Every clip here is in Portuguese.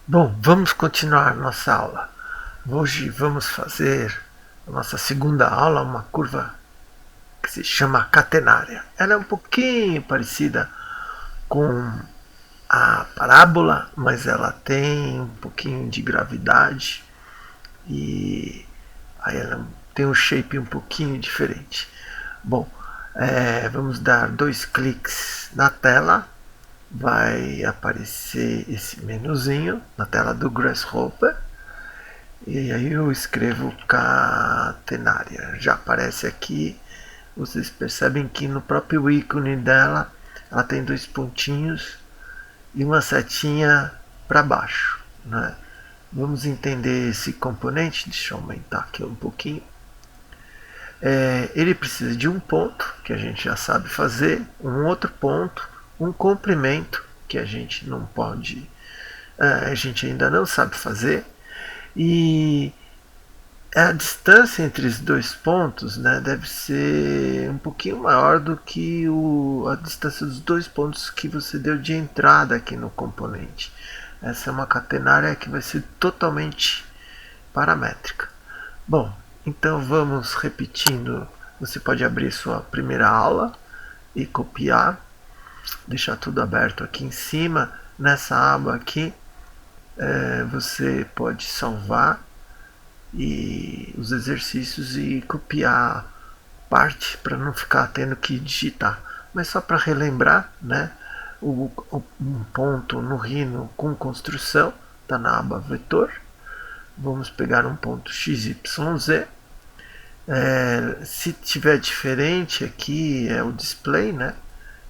Bom, vamos continuar nossa aula. Hoje vamos fazer a nossa segunda aula, uma curva que se chama catenária. Ela é um pouquinho parecida com a parábola, mas ela tem um pouquinho de gravidade e aí ela tem um shape um pouquinho diferente. Bom, vamos dar 2 cliques na tela, vai aparecer esse menuzinho na tela do Grasshopper. E aí eu escrevo catenária. Já aparece aqui. Vocês percebem que no próprio ícone dela ela tem 2 pontinhos e uma setinha para baixo, né? Vamos entender esse componente. Deixa eu aumentar aqui um pouquinho. Ele precisa de um ponto, que a gente já sabe fazer, um outro ponto, um comprimento, que a gente não pode, a gente ainda não sabe fazer, e a distância entre os 2 pontos, né, deve ser um pouquinho maior do que a distância dos 2 pontos que você deu de entrada aqui no componente. Essa é uma catenária que vai ser totalmente paramétrica. Bom, então vamos repetindo. Você pode abrir sua primeira aula e copiar, deixar tudo aberto aqui em cima. Nessa aba aqui, você pode salvar e os exercícios e copiar parte para não ficar tendo que digitar. Mas só para relembrar, né? Um ponto no Rhino com construção está na aba vetor. Vamos pegar um ponto XYZ. Se tiver diferente aqui é o display, né?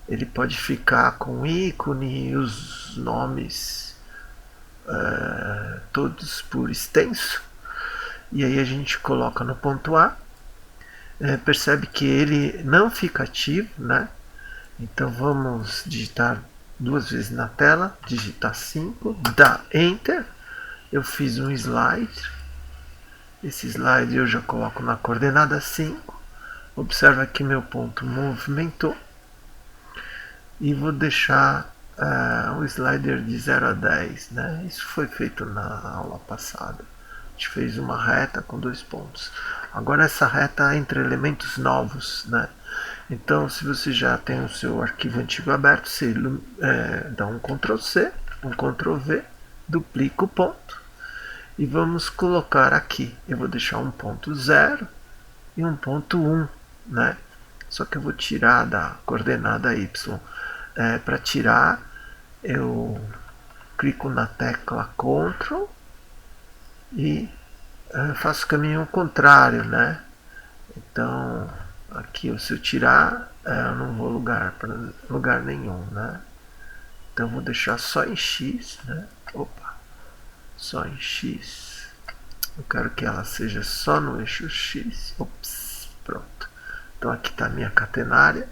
Ele pode ficar com ícone e os nomes todos por extenso. E aí a gente coloca no ponto A, percebe que ele não fica ativo, né? Então vamos digitar 2 vezes na tela, digitar 5, dá Enter. Eu fiz um slide, esse slide eu já coloco na coordenada 5. Observa que meu ponto movimentou e vou deixar o slider de 0 a 10, né? Isso foi feito na aula passada. A gente fez uma reta com 2 pontos. Agora essa reta é entre elementos novos, né? Então, se você já tem o seu arquivo antigo aberto, você dá um Ctrl C, um Ctrl V, duplica o ponto e vamos colocar aqui. Eu vou deixar um ponto 0 e um ponto 1, né? Só que eu vou tirar da coordenada Y. Para tirar, eu clico na tecla Ctrl e faço o caminho contrário, né? Então aqui se eu tirar, eu não vou para lugar nenhum, né? Então vou deixar só em X, né? Opa, só em X. Eu quero que ela seja só no eixo X. Ops, pronto. Então aqui está a minha catenária,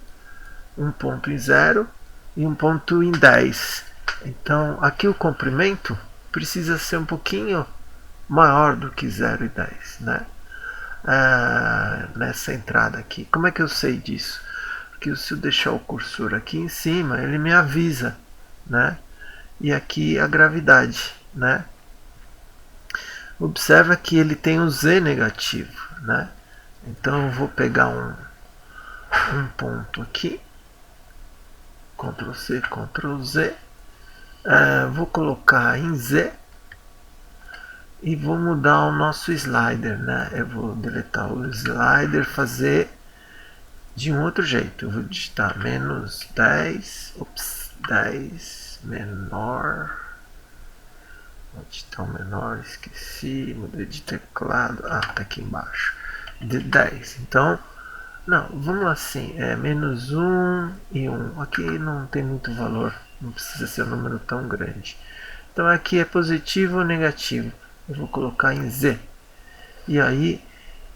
um ponto em 0 e um ponto em 10. Então aqui o comprimento precisa ser um pouquinho maior do que 0 e 10, né? Nessa entrada aqui. Como é que eu sei disso? Porque se eu deixar o cursor aqui em cima, ele me avisa, né? E aqui a gravidade, né? Observa que ele tem um Z negativo, né? Então eu vou pegar um ponto aqui, Ctrl C, Ctrl Z, vou colocar em Z e vou mudar o nosso slider, né? Eu vou deletar o slider, fazer de um outro jeito. Eu vou digitar menos 10, ops, 10 menor. Vou digitar o menor, esqueci, mudei de teclado. Tá aqui embaixo. De 10. Então, não, vamos assim, menos 1 e 1. Aqui não tem muito valor, não precisa ser um número tão grande. Então aqui é positivo ou negativo. Eu vou colocar em Z. E aí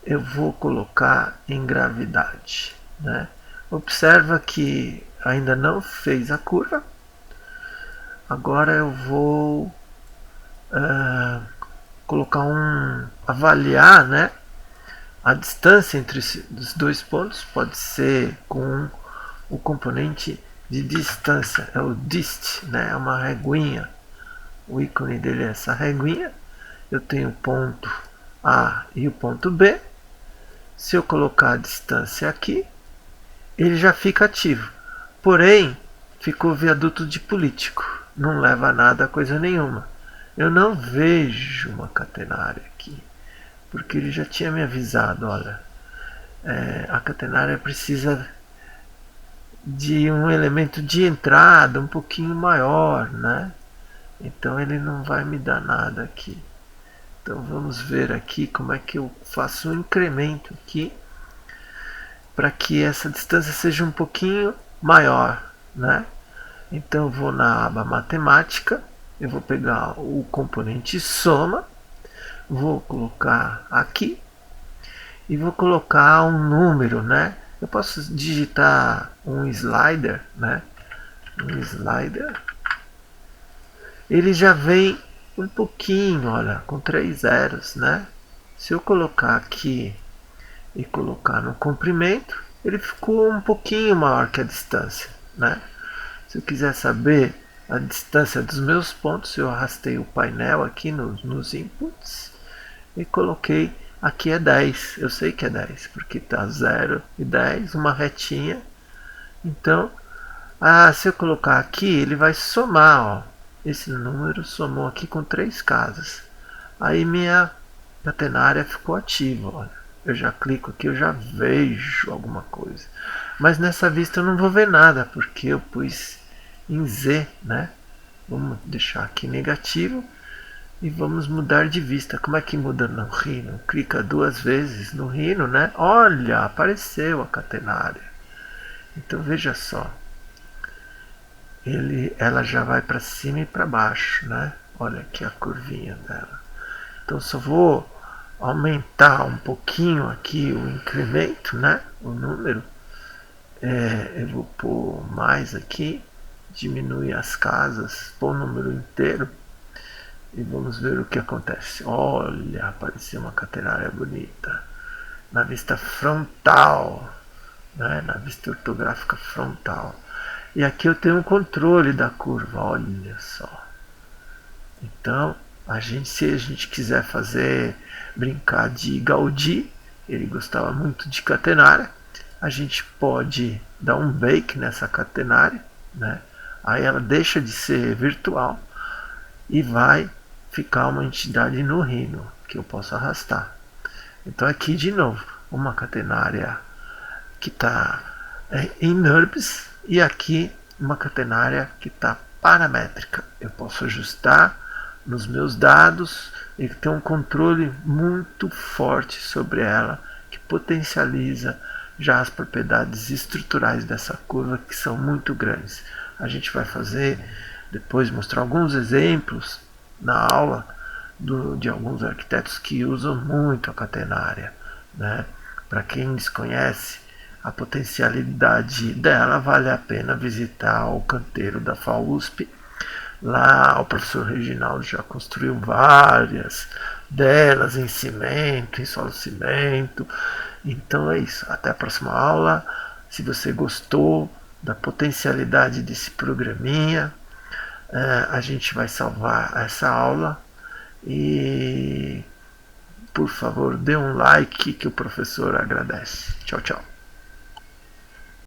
eu vou colocar em gravidade, né? Observa que ainda não fez a curva. Agora eu vou colocar avaliar, né? A distância entre os 2 pontos pode ser com o componente de distância, é o dist, né? É uma reguinha. O ícone dele é essa reguinha. Eu tenho o ponto A e o ponto B. Se eu colocar a distância aqui, ele já fica ativo. Porém, ficou viaduto de político. Não leva a nada, coisa nenhuma. Eu não vejo uma catenária aqui, porque ele já tinha me avisado, olha, a catenária precisa de um elemento de entrada um pouquinho maior, né? Então ele não vai me dar nada aqui. Então vamos ver aqui como é que eu faço um incremento aqui para que essa distância seja um pouquinho maior, né? Então eu vou na aba matemática, eu vou pegar o componente soma, vou colocar aqui e vou colocar um número, né? Eu posso digitar um slider, né? Um slider. Ele já vem um pouquinho, olha, com 3 zeros, né? Se eu colocar aqui e colocar no comprimento, ele ficou um pouquinho maior que a distância, né? Se eu quiser saber a distância dos meus pontos, eu arrastei o painel aqui nos inputs e coloquei aqui é 10. Eu sei que é 10, porque está 0 e 10, uma retinha. Então, se eu colocar aqui, ele vai somar, ó. Esse número somou aqui com 3 casas. Aí minha catenária ficou ativa, olha. Eu já clico aqui, eu já vejo alguma coisa. Mas nessa vista eu não vou ver nada, porque eu pus em Z, né? Vamos deixar aqui negativo e vamos mudar de vista. Como é que muda no Rhino? Clica 2 vezes no Rhino, né? Olha, apareceu a catenária. Então veja só. Ela já vai para cima e para baixo, né? Olha aqui a curvinha dela. Então só vou aumentar um pouquinho aqui o incremento, né? O número. Eu vou pôr mais aqui, diminuir as casas, pôr o número inteiro e vamos ver o que acontece. Olha, apareceu uma catenária bonita na vista frontal, né? Na vista ortográfica frontal. E aqui eu tenho um controle da curva, olha só. Então, se a gente quiser brincar de Gaudí, ele gostava muito de catenária, a gente pode dar um bake nessa catenária, né? Aí ela deixa de ser virtual e vai ficar uma entidade no Rhino, que eu posso arrastar. Então aqui de novo, uma catenária que está em NURBS e aqui uma catenária que está paramétrica. Eu posso ajustar nos meus dados e ter um controle muito forte sobre ela, que potencializa já as propriedades estruturais dessa curva, que são muito grandes. A gente vai depois mostrar alguns exemplos na aula de alguns arquitetos que usam muito a catenária, né? Para quem desconhece a potencialidade dela, vale a pena visitar o canteiro da FAUSP. Lá o professor Reginaldo já construiu várias delas em cimento, em solo cimento. Então é isso. Até a próxima aula. Se você gostou da potencialidade desse programinha, a gente vai salvar essa aula. E por favor, dê um like que o professor agradece. Tchau, tchau.